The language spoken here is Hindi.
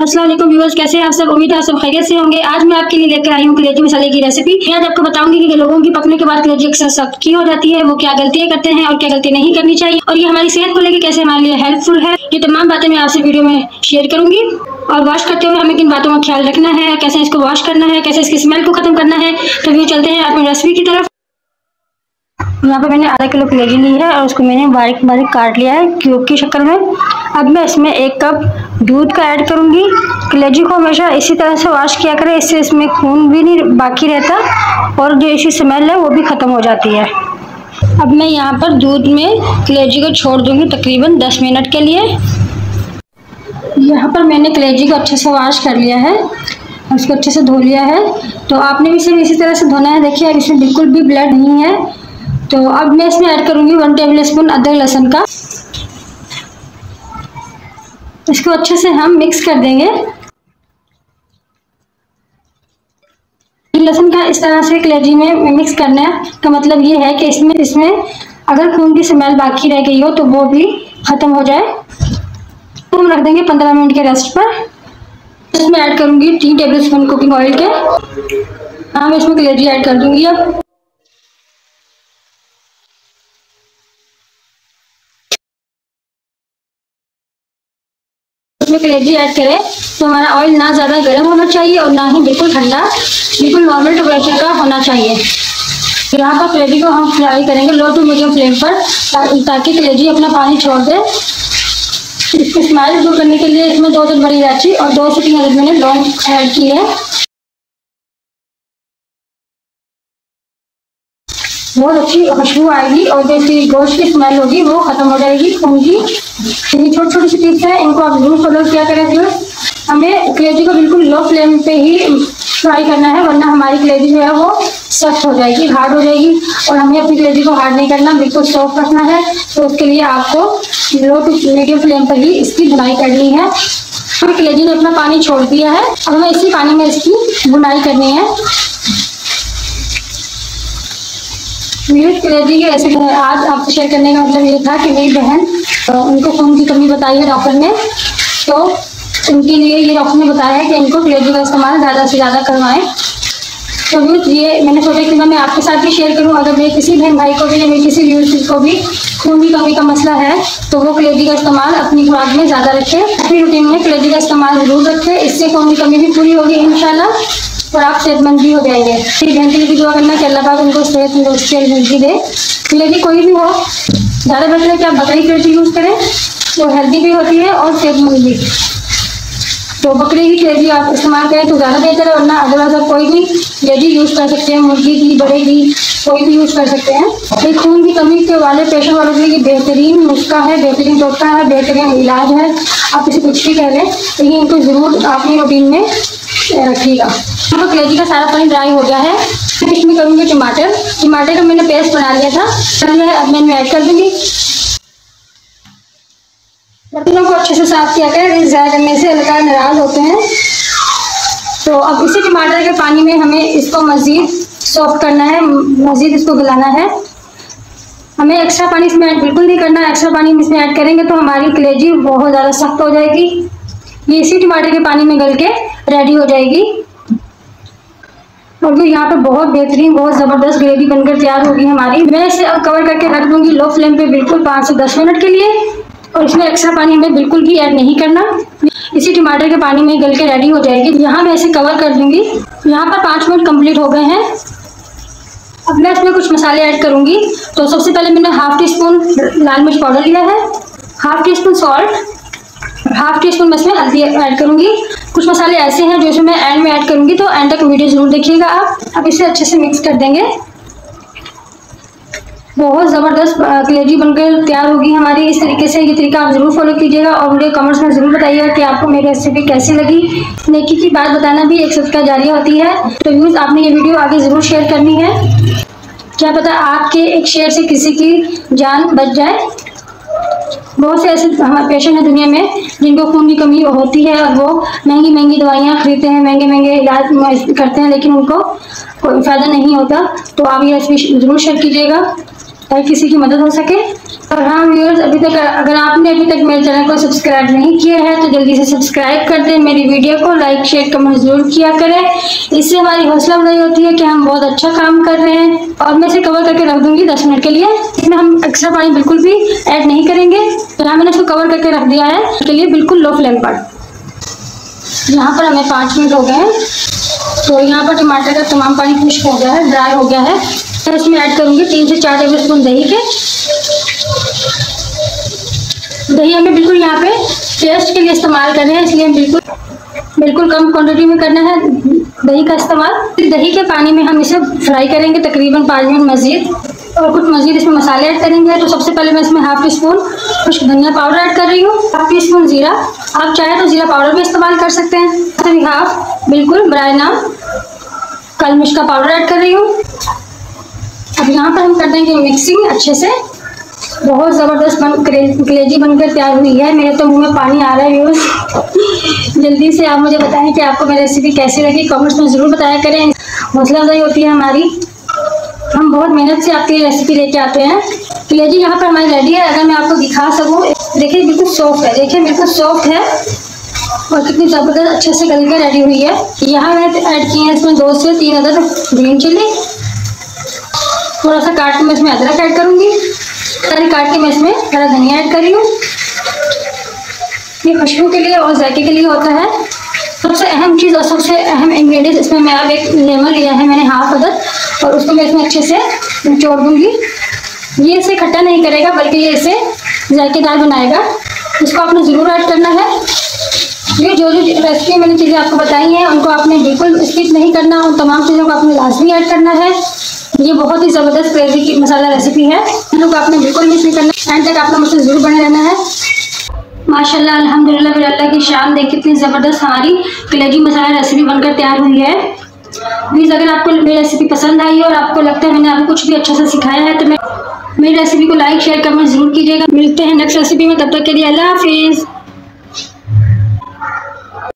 अस्सलाम वालेकुम व्यूअर्स, कैसे हैं आप सब। उम्मीद है आप सब खैरियत से होंगे। आज मैं आपके लिए लेकर आई हूँ कलेजी मसाले की रेसिपी। मैं आज आपको बताऊंगी कि लोगों की पकने के बाद कलेजी अक्सर सख्त क्यों हो जाती है, वो क्या गलतियां करते हैं और क्या गलती नहीं करनी चाहिए, और ये हमारी सेहत को लेकर कैसे हमारे लिए हेल्पफुल है। ये तमाम बातें मैं आपसे वीडियो में शेयर करूंगी। और वॉश करते हुए हमें किन बातों का ख्याल रखना है, कैसे इसको वॉश करना है, कैसे इसकी स्मेल को खत्म करना है। तो व्यू चलते हैं अपनी रेसिपी की तरफ। यहाँ पे मैंने आधा किलो कलेजी ली है और उसको मैंने बारीक बारीक काट लिया है क्यूब की शक्ल में। अब मैं इसमें 1 कप दूध का ऐड करूँगी। कलेजी को हमेशा इसी तरह से वॉश किया करें, इससे इसमें खून भी नहीं बाकी रहता और जो इसकी स्मेल है वो भी ख़त्म हो जाती है। अब मैं यहाँ पर दूध में कलेजी को छोड़ दूँगी तकरीबन 10 मिनट के लिए। यहाँ पर मैंने कलेजी को अच्छे से वॉश कर लिया है, उसको अच्छे से धो लिया है। तो आपने भी सिर्फ इसी तरह से धोना है। देखिए अब इसमें बिल्कुल भी ब्लड नहीं है। तो अब मैं इसमें ऐड करूँगी 1 टेबल स्पून अदरक लहसुन का। इसको अच्छे से हम मिक्स कर देंगे। लहसुन का इस तरह से कलेजी में मिक्स करना है का मतलब ये है कि इसमें अगर खून की स्मेल बाकी रह गई हो तो वो भी ख़त्म हो जाए। तो हम रख देंगे 15 मिनट के रेस्ट पर। इसमें ऐड करूँगी 3 टेबल स्पून कुकिंग ऑयल के। मैं इसमें कलेजी ऐड कर दूँगी। अब इसमें कलेजी ऐड करें तो हमारा ऑयल ना ज़्यादा गर्म होना चाहिए और ना ही बिल्कुल ठंडा, बिल्कुल नॉर्मल टेम्परेचर का होना चाहिए। यहाँ पर कलेजी को हम फ्राई करेंगे लो टू मीडियम फ्लेम पर ताकि कलेजी अपना पानी छोड़ दे। इसको स्मेल दूर करने के लिए इसमें 2 बड़ी इलायची और 2 से 3 अदद मैंने लौंग ऐड की है। बहुत अच्छी खुशबू आएगी और जो इसकी गोश्त की स्मेल होगी वो खत्म हो जाएगी खून की। ये छोटी छोटी सी टिप्स है, इनको आप जरूर फॉलो किया करें। जो हमें कलेजी को बिल्कुल लो फ्लेम पे ही फ्राई करना है, वरना हमारी कलेजी जो है वो सख्त हो जाएगी, हार्ड हो जाएगी। और हमें अपनी कलेजी को हार्ड नहीं करना, बिल्कुल सॉफ्ट रखना है। तो उसके लिए आपको लो टू मीडियम फ्लेम पर ही इसकी बुनाई करनी है। कलेजी ने अपना पानी छोड़ दिया है, अब हमें इसी पानी में इसकी बुनाई करनी है। मेरी कलेजी की रेसिपी आज आपसे शेयर करने का मतलब ये था कि मेरी बहन उनको खून की कमी बताई है डॉक्टर ने, तो उनके लिए ये डॉक्टर ने बताया है कि इनको कलेजी का इस्तेमाल ज़्यादा से ज़्यादा करवाएं। तो ये मैंने सोचा कि मैं आपके साथ भी शेयर करूं। अगर मेरे किसी बहन भाई को भी या मेरे किसी व्यूअर्स को भी खून की कमी का मसला है तो वो कलेजी का इस्तेमाल अपनी खुराक में ज़्यादा रखें, अपनी रूटीन में कलेजी का इस्तेमाल जरूर रखें। इससे खून की कमी भी पूरी होगी इंशाल्लाह और आप सेहतमंद भी हो जाएंगे। मेरी बहन के लिए भी दुआ करना कि अल्लाह पाक उनको सेहत तंदुरुस्ती और जिंदगी दे। कलेजी कोई भी हो, ज़्यादा बेहतर है कि आप बकरी कलेजी यूज़ करें, वो हेल्दी भी होती है और सेहतमंद भी। तो बकरी की कलेजी आप इस्तेमाल करें तो ज़्यादा बेहतर है, वरना अदरवाइज आप कोई भी कलेजी यूज़ कर सकते हैं, मुर्गी की, बड़े की, कोई भी यूज़ कर सकते हैं। ये खून की कमी के वाले पेशेंट वालों के लिए बेहतरीन नुस्खा है, बेहतरीन टोटका है, बेहतरीन इलाज है। आप इसे कुछ भी कह लें, लेकिन इनको ज़रूर अपनी रूटीन में रखिएगा। तो कलेजी का सारा पानी ड्राई हो गया है। इसमें करूँगी टमाटर का मैंने पेस्ट बना लिया था, अब मैं ऐड कर दूँगी। बर्तनों को अच्छे से साफ किया करें, ज़्यादा करने से हल्का नाराज होते हैं। तो अब इसी टमाटर के पानी में हमें इसको मज़ीद सॉफ्ट करना है, मज़ीद इसको गलाना है। हमें एक्स्ट्रा पानी इसमें ऐड बिल्कुल नहीं करना। एक्स्ट्रा पानी इसमें ऐड करेंगे तो हमारी कलेजी बहुत ज़्यादा सख्त हो जाएगी। ये इसी टमाटर के पानी में गल के रेडी हो जाएगी और यहाँ पे बहुत बेहतरीन, बहुत ज़बरदस्त ग्रेवी बनकर तैयार होगी हमारी। मैं इसे अब कवर करके रख दूँगी लो फ्लेम पे बिल्कुल 5 से 10 मिनट के लिए। और इसमें एक्स्ट्रा पानी हमें बिल्कुल भी ऐड नहीं करना, इसी टमाटर के पानी में गल के रेडी हो जाएगी। यहाँ मैं इसे कवर कर दूँगी। यहाँ पर 5 मिनट कंप्लीट हो गए हैं। अब मैं इसमें कुछ मसाले ऐड करूँगी। तो सबसे पहले मैंने ½ टी स्पून लाल मिर्च पाउडर लिया है, ½ tea spoon salt, ½ tea spoon मैं इसमें हल्दी ऐड करूँगी। कुछ मसाले ऐसे हैं जो इसमें मैं एंड में ऐड करूँगी, तो एंड तक वीडियो ज़रूर देखिएगा आप। अब इसे अच्छे से मिक्स कर देंगे। बहुत ज़बरदस्त कलेजी बनकर तैयार होगी हमारी। इस तरीके से ये तरीका आप ज़रूर फॉलो कीजिएगा और मुझे कमेंट्स में ज़रूर बताइएगा कि आपको मेरी रेसिपी कैसी लगी। नेकी की बात बताना भी एक सदका जारिया होती है। तो यूज़ आपने ये वीडियो आगे ज़रूर शेयर करनी है, क्या पता आपके एक शेयर से किसी की जान बच जाए। बहुत से ऐसे हमारे पेशेंट हैं दुनिया में जिनको खून की कमी होती है और वो महंगी महंगी दवाइयाँ खरीदते हैं, महंगे महंगे इलाज करते हैं, लेकिन उनको कोई फ़ायदा नहीं होता। तो आप ये रेसिपी ज़रूर शेयर कीजिएगा ताकि किसी की मदद हो सके। और हाँ व्यूअर्स, अगर आपने अभी तक मेरे चैनल को सब्सक्राइब नहीं किया है तो जल्दी से सब्सक्राइब कर दें। मेरी वीडियो को लाइक शेयर कमेंट जरूर किया करें। इससे हमारी हौसला अफजाई होती है कि हम बहुत अच्छा काम कर रहे हैं। और मैं इसे कवर करके रख दूंगी 10 मिनट के लिए। इसमें हम एक्स्ट्रा पानी बिल्कुल भी ऐड नहीं करेंगे। तो यहाँ मैंने इसको कवर करके रख दिया है के लिए बिल्कुल लो फ्लेम पर। यहाँ पर हमें 5 मिनट हो गए हैं। तो यहाँ पर टमाटर का तमाम पानी खुश्क हो गया है, ड्राई हो गया है। तो इसमें ऐड करूँगी 3 से 4 टेबल स्पून दही के। दही हमें बिल्कुल यहाँ पे टेस्ट के लिए इस्तेमाल कर रहे हैं, इसलिए बिल्कुल कम क्वांटिटी में करना है दही का इस्तेमाल। दही के पानी में हम इसे फ्राई करेंगे तकरीबन 5 मिनट मज़ीद, और कुछ मज़ीद इसमें मसाले ऐड करेंगे। तो सबसे पहले मैं इसमें हाफ टी स्पून खुश्क धनिया पाउडर ऐड कर रही हूँ, हाफ टी स्पून जीरा, आप चाहे तो जीरा पाउडर भी इस्तेमाल कर सकते हैं। अभी हाफ बिल्कुल बराए नाम काली मिर्च का पाउडर ऐड कर रही हूँ। अब यहाँ पर हम कर देंगे मिक्सिंग अच्छे से। बहुत ज़बरदस्त कलेजी बनकर तैयार हुई है। मेरे तो मुंह में पानी आ रहा है व्यूअर्स। जल्दी से आप मुझे बताएं कि आपको मेरी रेसिपी कैसी लगी, कमेंट्स में ज़रूर बताया करें। हौसला अफजाई होती है हमारी। हम बहुत मेहनत से आपके लिए रेसिपी लेके आते हैं। कलेजी यहाँ पर हमारी रेडी है। अगर मैं आपको दिखा सकूँ, देखिए बिल्कुल सॉफ्ट है, देखिए बिल्कुल सॉफ्ट है और कितनी ज़बरदस्त अच्छे से गल के रेडी हुई है। यहाँ मैंने ऐड किए हैं इसमें 2 से 3 अदद ग्रीन चिली। थोड़ा सा काट के मैं इसमें अदरक ऐड करूँगी। सारी काट के मैं इसमें हरा धनिया ऐड कर रही हूँ। ये खुशबू के लिए और जायके के लिए होता है। सबसे अहम चीज़ और सबसे अहम इंग्रेडिएंट इसमें मैं अब एक लेमन लिया है मैंने हाफ अदद, और उसको मैं इसमें अच्छे से निचोड़ दूँगी। ये इसे खट्टा नहीं करेगा बल्कि ये इसे जायकेदार बनाएगा। इसको आपने ज़रूर ऐड करना है। ये जो रेसिपी मैंने चीज़ें आपको बताई हैं उनको आपने बिल्कुल स्किप नहीं करना, उन तमाम चीज़ों को आपने लाजमी ऐड करना है। ये बहुत ही ज़बरदस्त क्रेजी की मसाला रेसिपी है, इनको आपने बिल्कुल मिस नहीं करना। एंड तक आपने मुझसे ज़रूर बने रहना है। माशाल्लाह अल्हम्दुलिल्लाह, मेरे अल्लाह की शान देख कितनी ज़बरदस्त हमारी कलेजी मसाला रेसिपी बनकर तैयार हुई है। प्लीज़ अगर आपको मेरी रेसिपी पसंद आई और आपको लगता है मैंने आपको कुछ भी अच्छा से सिखाया है तो मेरी रेसिपी को लाइक शेयर कमेंट ज़रूर कीजिएगा। मिलते हैं नेक्स्ट रेसिपी में, तब तक के लिए अल्लाह हाफिज़।